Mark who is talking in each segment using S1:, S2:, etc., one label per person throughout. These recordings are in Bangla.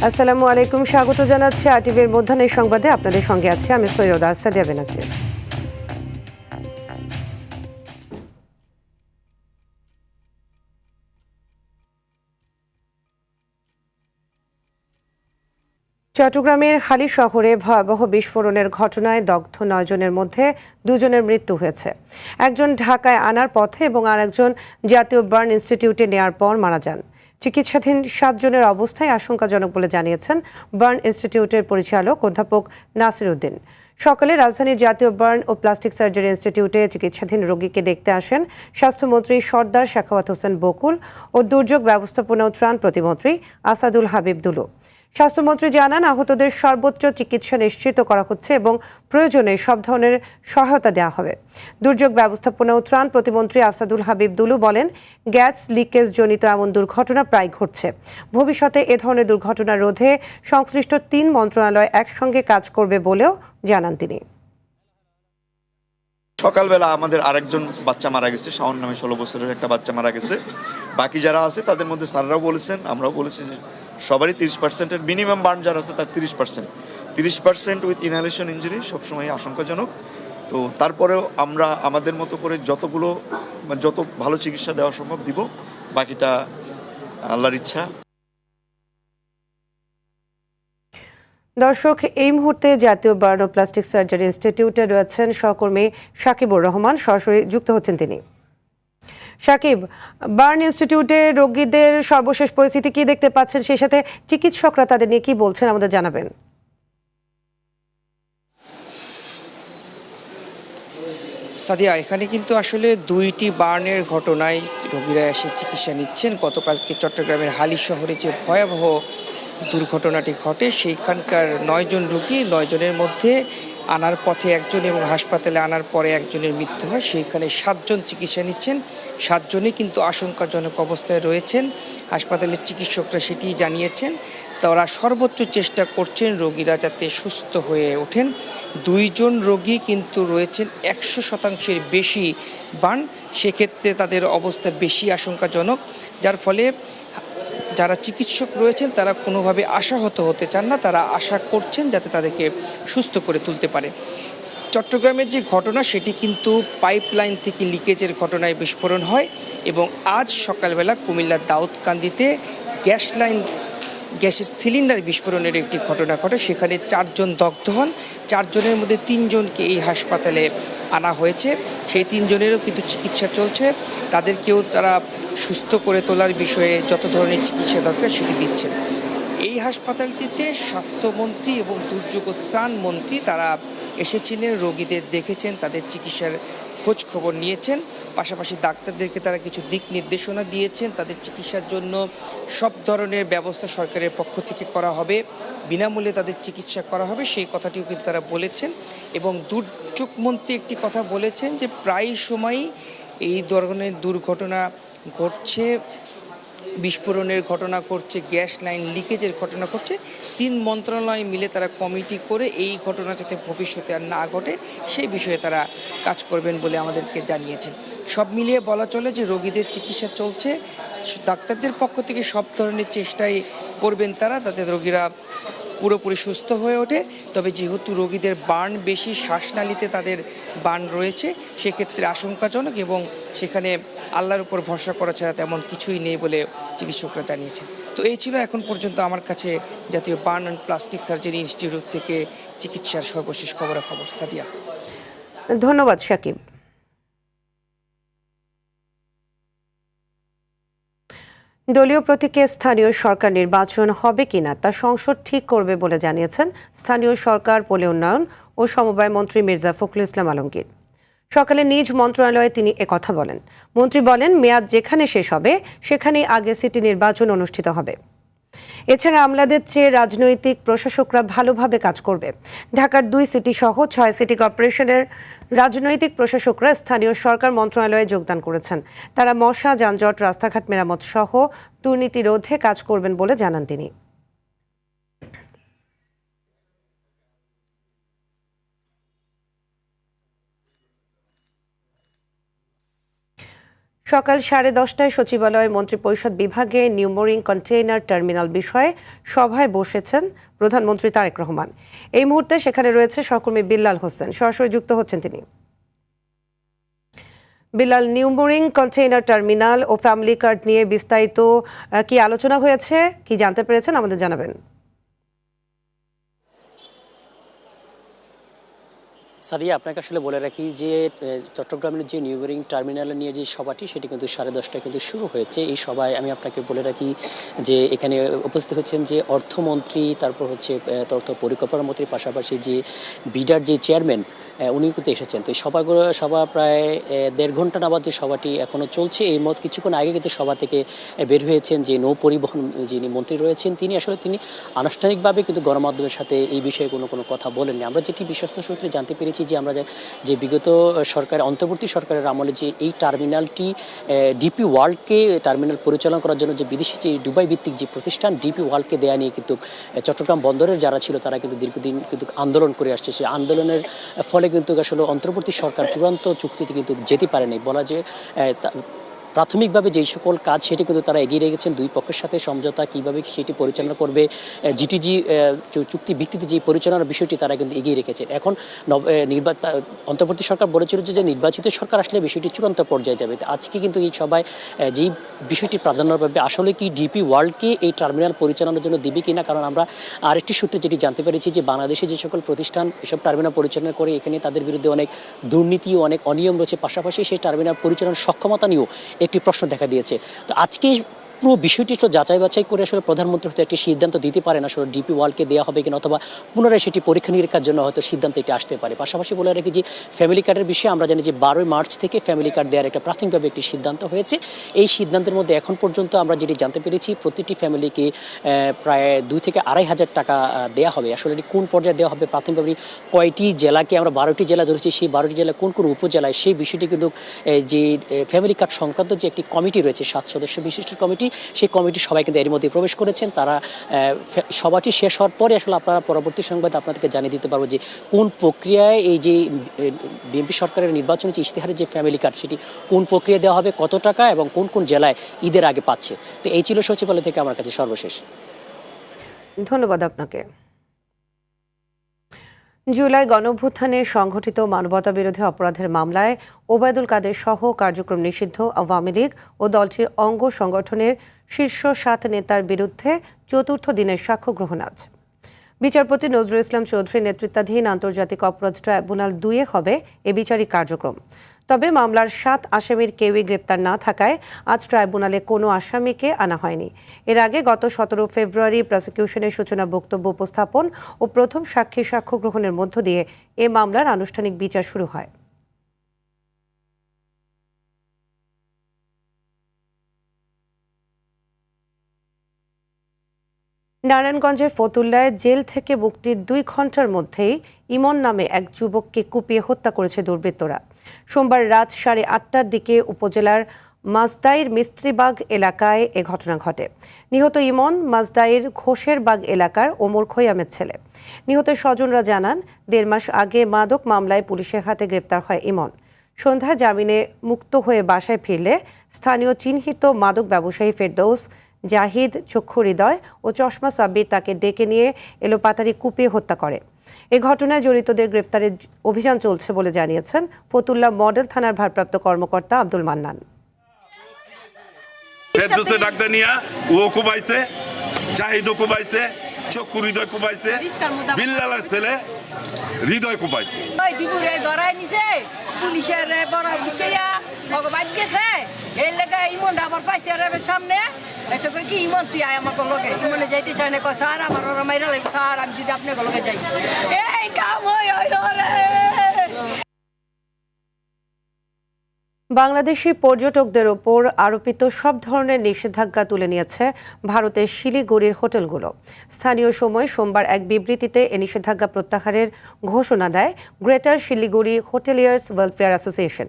S1: আসসালামু আলাইকুম, স্বাগত জানাচ্ছি আরটিভির মধ্যাহ্নের সংবাদে। আপনাদের সঙ্গে আছি আমি সৈয়দা সাদিয়া বেনাসির। চট্টগ্রামের হালি শহরে ভয়াবহ বিস্ফোরণের ঘটনায় দগ্ধ 9 জনের মধ্যে 2 জনের মৃত্যু হয়েছে। একজন ঢাকায় আনার পথে এবং আরেকজন জাতীয় বার্ন ইনস্টিটিউটে নেয়ার পর মারা যান। চিকিৎসাধীন 7 জনের অবস্থায় আশঙ্কাজনক বলে জানিয়েছেন বার্ন ইনস্টিটিউটের পরিচালক অধ্যাপক নাসির উদ্দিন। সকালে রাজধানীর জাতীয় বার্ন ও প্লাস্টিক সার্জারি ইনস্টিটিউটে চিকিৎসাধীন রোগীকে দেখতে আসেন স্বাস্থ্যমন্ত্রী সর্দার সাখাওয়াত হোসেন বকুল ও দুর্যোগ ব্যবস্থাপনা ও ত্রাণ প্রতিমন্ত্রী আসাদুল হাবিব দুলু। স্বাস্থ্যমন্ত্রী জানান, আহতদের সর্বোচ্চ চিকিৎসা নিশ্চিত করা হচ্ছে এবং প্রয়োজনে সব ধরনের সহায়তা দেওয়া হবে। দুর্যোগ ব্যবস্থাপনা ও ত্রাণ প্রতিমন্ত্রী আসাদুল হাবিব দুলু বলেন, গ্যাস লিকেজ জনিত এমন দুর্ঘটনা প্রায় ঘটছে। ভবিষ্যতে এ ধরনের দুর্ঘটনা রোধে সংশ্লিষ্ট 3 মন্ত্রণালয় একসঙ্গে কাজ করবে বলেও জানান তিনি।
S2: সকালবেলা আমাদের আরেকজন বাচ্চা মারা গেছে, শাওন নামে 16 বছরের একটা বাচ্চা মারা গেছে। বাকি যারা আছে তাদের মধ্যে স্যাররাও বলেছেন, আমরাও বলেছি যে সবারই 30%-এর মিনিমাম বার্ন যারা আছে তার 30% উইথ ইনহেলেশন ইঞ্জুরি সবসময় আশঙ্কাজনক। তো তারপরেও আমরা আমাদের মতো করে যত ভালো চিকিৎসা দেওয়া সম্ভব দিব, বাকিটা আল্লাহর ইচ্ছা।
S1: দর্শক, এই মুহূর্তে জাতীয় বার্ন ও প্লাস্টিক সার্জারি ইনস্টিটিউটে রয়েছেন সহকর্মী সাকিবুর রহমান, সরাসরি যুক্ত হচ্ছেন তিনি। সাকিব, বার্ন ইনস্টিটিউটে রোগীদের সর্বশেষ পরিস্থিতি কি দেখতে পাচ্ছেন, সেই সাথে চিকিৎসকরা তাদের নিয়ে কি বলছেন আমাদের জানাবেন।
S3: সাদিয়া, এখানে কিন্তু আসলে 2টি বার্নের ঘটনায় রোগীরা এসে চিকিৎসা নিচ্ছেন। গতকালকে চট্টগ্রামের হালি শহরে যে ভয়াবহ দুর্ঘটনাটি ঘটে, সেইখানকার 9 জন রোগী, 9 জনের মধ্যে আনার পথে একজন এবং হাসপাতালে আনার পরে একজনের মৃত্যু হয়। সেইখানে 7 জন চিকিৎসা নিচ্ছেন। 7 জনই কিন্তু আশঙ্কাজনক অবস্থায় রয়েছেন। হাসপাতালের চিকিৎসকরা সেটি জানিয়েছেন। তারা সর্বোচ্চ চেষ্টা করছেন রোগীরা যাতে সুস্থ হয়ে ওঠেন। 2 জন রোগী কিন্তু রয়েছেন 100%-এর বেশি বার্ন, সেক্ষেত্রে তাদের অবস্থা বেশি আশঙ্কাজনক, যার ফলে যারা চিকিৎসক রয়েছেন তারা কোনোভাবে আশাহত হতে চান না। তারা আশা করছেন যাতে তাদেরকে সুস্থ করে তুলতে পারে। চট্টগ্রামের যে ঘটনা, সেটি কিন্তু পাইপলাইন থেকে লিকেজের ঘটনায় বিস্ফোরণ হয় এবং আজ সকালবেলা কুমিল্লার দাউদকান্দিতে গ্যাসের সিলিন্ডার বিস্ফোরণের একটি ঘটনা ঘটে। সেখানে 4 জন দগ্ধ হন। 4 জনের মধ্যে 3 জনকে এই হাসপাতালে আনা হয়েছে। সেই 3 জনেরও কিন্তু চিকিৎসা চলছে। তাদেরকেও তারা সুস্থ করে তোলার বিষয়ে যত ধরনের চিকিৎসা দরকার সেটি দিচ্ছে। এই হাসপাতালটিতে স্বাস্থ্যমন্ত্রী এবং দুর্যোগ ত্রাণ মন্ত্রী তারা এসেছিলেন, রোগীদের দেখেছেন, তাদের চিকিৎসার খোঁজ খবর নিয়েছেন। পাশাপাশি ডাক্তারদেরকে তারা কিছু দিক নির্দেশনা দিয়েছেন। তাদের চিকিৎসার জন্য সব ধরনের ব্যবস্থা সরকারের পক্ষ থেকে করা হবে, বিনামূল্যে তাদের চিকিৎসা করা হবে, সেই কথাটিও কিন্তু তারা বলেছেন। এবং দুর্যোগ মন্ত্রী একটি কথা বলেছেন যে প্রায় সময়ই এই ধরনের দুর্ঘটনা ঘটছে, বিস্ফোরণের ঘটনা ঘটছে, গ্যাস লাইন লিকেজের ঘটনা ঘটছে। 3 মন্ত্রণালয় মিলে তারা কমিটি করে এই ঘটনা যাতে ভবিষ্যতে আর না ঘটে সেই বিষয়ে তারা কাজ করবেন বলে আমাদেরকে জানিয়েছেন। সব মিলিয়ে বলা চলে যে রোগীদের চিকিৎসা চলছে। ডাক্তারদের পক্ষ থেকে সব ধরনের চেষ্টাই করবেন তারা, যাতে রোগীরা পুরোপুরি সুস্থ হয়ে ওঠে। তবে যেহেতু রোগীদের বার্ন বেশি, শ্বাসনালীতে তাদের বার্ন রয়েছে, সেক্ষেত্রে আশঙ্কাজনক এবং সেখানে আল্লাহর উপর ভরসা করা ছাড়া তেমন কিছুই নেই বলে চিকিৎসকরা জানিয়েছেন। তো এই ছিল এখন পর্যন্ত আমার কাছে জাতীয় burn and plastic surgery institute থেকে চিকিৎসার সর্বশেষ খবরাখবর। সাদিয়া,
S1: ধন্যবাদ সাকিব। দলীয় প্রতীকে স্থানীয় সরকার নির্বাচন হবে কিনা তা সংসদ ঠিক করবে বলে জানিয়েছেন স্থানীয় সরকার, পল্লী উন্নয়ন ও সমবায় মন্ত্রী মির্জা ফখরুল ইসলাম আলমগীর। সকালে নিজ মন্ত্রণালয়ে তিনি একথা বলেন। মন্ত্রী বলেন, মেয়াদ যেখানে শেষ হবে সেখানেই আগে সিটি নির্বাচন অনুষ্ঠিত হবে। এছাড়া আমলাদের চেয়ে রাজনৈতিক প্রশাসকরা ভালোভাবে কাজ করবে। ঢাকার 2 সিটি সহ 6 সিটি কর্পোরেশনের রাজনৈতিক প্রশাসকরা স্থানীয় সরকার মন্ত্রণালয়ে যোগদান করেছেন। তারা মশা, যানজট, রাস্তাঘাট মেরামত সহ দুর্নীতি রোধে কাজ করবেন বলে জানান তিনি। সকাল 10:30টায় সচিবালয় মন্ত্রিপরিষদ বিভাগে নিউমোরিং কন্টেইনার টার্মিনাল বিষয়ে সভায় বসেছেন প্রধানমন্ত্রী তারেক রহমান। এই মুহূর্তে সেখানে রয়েছে সহকর্মী বিল্লাল হোসেন, সরাসরি যুক্ত হচ্ছেন তিনি। বিল্লাল, নিউমোরিং কন্টেইনার টার্মিনাল ও ফ্যামিলি কার্ড নিয়ে বিস্তারিত কি আলোচনা হয়েছে, কি জানতে পেরেছেন আমাদের জানাবেন।
S4: সাদিয়া, আপনাকে আসলে বলে রাখি যে চট্টগ্রামের যে নিউমোরিং টার্মিনাল নিয়ে যে সভাটি সেটি কিন্তু 10:30টায় কিন্তু শুরু হয়েছে। এই সভায় আমি আপনাকে বলে রাখি যে এখানে উপস্থিত হচ্ছেন যে অর্থমন্ত্রী, তারপর হচ্ছে তথ্য পরিকল্পনা মন্ত্রীর পাশাপাশি যে বিডার যে চেয়ারম্যান উনি কিন্তু এসেছেন। তো এই সভা প্রায় 1.5 ঘন্টা নাবাদ যে সভাটি এখনও চলছে। এই মত কিছুক্ষণ আগে কিন্তু সভা থেকে বের হয়েছেন যে নৌ পরিবহন যিনি মন্ত্রী রয়েছেন তিনি আনুষ্ঠানিকভাবে কিন্তু গণমাধ্যমের সাথে এই বিষয়ে কোনো কথা বলেননি। আমরা যেটি বিশ্বস্ত সূত্রে জানতে পেরেছি যে আমরা যে বিগত অন্তর্বর্তী সরকারের আমলে যে এই টার্মিনালটি ডিপি ওয়ার্ল্ডকে টার্মিনাল পরিচালনা করার জন্য যে বিদেশি যে দুবাই ভিত্তিক যে প্রতিষ্ঠান ডিপি ওয়ার্ল্ডকে দেয়া নিয়ে কিন্তু চট্টগ্রাম বন্দরের যারা ছিল তারা কিন্তু দীর্ঘদিন কিন্তু আন্দোলন করে আসছে। সেই আন্দোলনের ফলে কিন্তু আসলে অন্তর্বর্তী সরকার চূড়ান্ত চুক্তিতে কিন্তু যেতে পারেনি। বলা যে প্রাথমিকভাবে যেই সকল কাজ সেটি কিন্তু তারা এগিয়ে রেখেছেন। দুই পক্ষের সাথে সমঝোতা কীভাবে সেটি পরিচালনা করবে, জিটিজি চুক্তি ভিত্তিতে যে পরিচালনার বিষয়টি তারা কিন্তু এগিয়ে রেখেছেন। এখন অন্তর্বর্তী সরকার বলেছিল যে নির্বাচিত সরকার আসলে বিষয়টি চূড়ান্ত পর্যায়ে যাবে। আজকে কিন্তু এই সভায় যেই বিষয়টি প্রাধান্য পাবে আসলে কি ডিপি ওয়ার্ল্ডকে এই টার্মিনাল পরিচালনার জন্য দিবে কিনা। কারণ আমরা আরেকটি সূত্রে যেটি জানতে পেরেছি যে বাংলাদেশে যে সকল প্রতিষ্ঠান এসব টার্মিনাল পরিচালনা করে এখানে তাদের বিরুদ্ধে অনেক দুর্নীতি ও অনেক অনিয়ম রয়েছে। পাশাপাশি সেই টার্মিনাল পরিচালনার সক্ষমতা নিয়েও একটি প্রশ্ন দেখা দিয়েছে। তো আজকে পুরো বিষয়টি যাচাই বাছাই করে আসলে প্রধানমন্ত্রী হয়তো একটি সিদ্ধান্ত দিতে পারেন আসলে ডিপি ওয়ার্ল্ডকে দেওয়া হবে কিনা, অথবা পুনরায় সেটি পরীক্ষা নিরীক্ষার জন্য হয়তো সিদ্ধান্ত এটি আসতে পারে। পাশাপাশি বলে রাখি যে ফ্যামিলি কার্ডের বিষয়ে আমরা জানি যে 12 মার্চ থেকে ফ্যামিলি কার্ড দেওয়ার একটা প্রাথমিকভাবে একটি সিদ্ধান্ত হয়েছে। এই সিদ্ধান্তের মধ্যে এখন পর্যন্ত আমরা যেটি জানতে পেরেছি প্রতিটি ফ্যামিলিকে প্রায় 2 থেকে 2,500 টাকা দেওয়া হবে। আসলে এটি কোন পর্যায়ে দেওয়া হবে, প্রাথমিকভাবে কয়টি জেলাকে আমরা 12টি জেলা ধরেছি, সেই 12টি জেলা কোন কোন উপজেলায় সেই বিষয়টি কিন্তু যে ফ্যামিলি কার্ড সংক্রান্ত যে একটি কমিটি রয়েছে 7 সদস্য বিশিষ্ট কমিটি, সেই কমিটি সবাই কিন্তু এর মধ্যে প্রবেশ করেছেন। তারা সভাটি শেষ হওয়ার পরে আসলে আপনারা পরবর্তী সংবাদ আপনাদেরকে জানিয়ে দিতে পারবো যে কোন প্রক্রিয়ায় এই যে বিএনপি সরকারের নির্বাচনী যে ইশতেহারের যে ফ্যামিলি কার্ড সেটি কোন প্রক্রিয়া দেওয়া হবে, কত টাকা এবং কোন কোন জেলায় ঈদের আগে পাচ্ছে। তো এই ছিল সচিবালয় থেকে আমার কাছে সর্বশেষ।
S1: ধন্যবাদ আপনাকে। জুলাই গণঅভ্যুত্থানে সংঘটিত মানবতা বিরোধী অপরাধের মামলায় ওবায়দুল কাদের সহ কার্যক্রম নিষিদ্ধ আওয়ামী লীগ ও দলটির অঙ্গ সংগঠনের শীর্ষ 7 নেতার বিরুদ্ধে চতুর্থ দিনের সাক্ষ্য গ্রহণ আজ। বিচারপতি নজরুল ইসলাম চৌধুরীর নেতৃত্বাধীন আন্তর্জাতিক অপরাধ ট্রাইব্যুনাল 2 হবে এ বিচারিক কার্যক্রম। তবে মামলার 7 আসামির কেউই গ্রেপ্তার না থাকায় আজ ট্রাইব্যুনালে কোনো আসামিকে আনা হয়নি। এর আগে গত 17 ফেব্রুয়ারি প্রসিকিউশনের সূচনা বক্তব্য উপস্থাপন ও প্রথম সাক্ষীর সাক্ষ্য গ্রহণের মধ্য দিয়ে এ মামলার আনুষ্ঠানিক বিচার শুরু হয়। নারায়ণগঞ্জের ফতুল্লায় জেল থেকে মুক্তির 2 ঘন্টার মধ্যেই ইমন নামে এক যুবককে কুপিয়ে হত্যা করেছে দুর্বৃত্তরা। সোমবার রাত 8:30টার দিকে উপজেলার মাজদাইর মিস্ত্রিবাগ এলাকায় এ ঘটনা ঘটে। নিহত ইমন মাজদাইর ঘোষেরবাগ এলাকার ওমর খৈয়ামের ছেলে। নিহতের স্বজনরা জানান 1.5 মাস আগে মাদক মামলায় পুলিশের হাতে গ্রেপ্তার হয় ইমন। সন্ধ্যায় জামিনে মুক্ত হয়ে বাসায় ফিরলে স্থানীয় চিহ্নিত মাদক ব্যবসায়ী ফেরদৌস, জাহিদ, চক্ষু হৃদয় ও চশমা সাব্বির তাকে ডেকে নিয়ে এলোপাতাড়ি কুপিয়ে হত্যা করে। এ ঘটনায় জড়িতদের গ্রেফতারের অভিযান চলছে বলে জানিয়েছেন ফতুল্লা মডেল থানার ভারপ্রাপ্ত কর্মকর্তা আব্দুল মান্নান।
S5: ফেরদৌসে ডাক্তার নিয়া ও কুবাইছে, জাহিদও কুবাইছে, চক্ষু হৃদয় কুবাইছে, বিল্লালের ছেলে হৃদয় কুবাইছে।
S6: ওই দুপুরে ধরাই নিছে পুলিশের বড় বিচয়া ভগবান গেছে এই লেগে ইমন আবার পাইছে রেবের সামনে এসে কি ইমন চিয়ায় আমাকে লোকে ইমনে যাইতে চায় না কয় স্যার আমার ওরা মাইরা লাগবে স্যার আমি যদি আপনাকে লোকে যাই এই কাম হয় রে।
S1: বাংলাদেশি পর্যটকদের ওপর আরোপিত সব ধরনের নিষেধাজ্ঞা তুলে নিয়েছে ভারতের শিলিগুড়ির হোটেলগুলো। স্থানীয় সময় সোমবার এক বিবৃতিতে এ নিষেধাজ্ঞা প্রত্যাহারের ঘোষণা দেয় greater Siliguri hoteliers welfare association.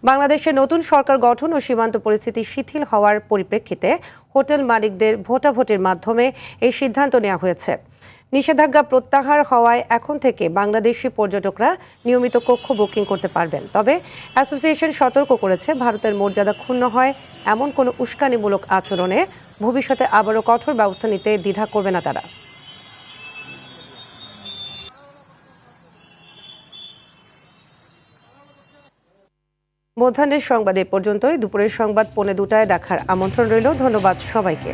S1: বাংলাদেশে নতুন সরকার গঠন ও সীমান্ত পরিস্থিতি শিথিল হওয়ার পরিপ্রেক্ষিতে হোটেল মালিকদের ভোটাভুটির মাধ্যমে এই সিদ্ধান্ত নেওয়া হয়েছে। নিষেধাজ্ঞা প্রত্যাহার হওয়ায় এখন থেকে বাংলাদেশি পর্যটকরা নিয়মিত কক্ষ বুকিং করতে পারবেন। তবে অ্যাসোসিয়েশন সতর্ক করেছে, ভারতের মর্যাদা ক্ষুণ্ণ হয় এমন কোনো উস্কানিমূলক আচরণে ভবিষ্যতে আবারও কঠোর ব্যবস্থা নিতে দ্বিধা করবে না তারা। মধ্যাহ্নের সংবাদ এ পর্যন্তই। দুপুরের সংবাদ 1:45 দেখার আমন্ত্রণ রইল। ধন্যবাদ সবাইকে।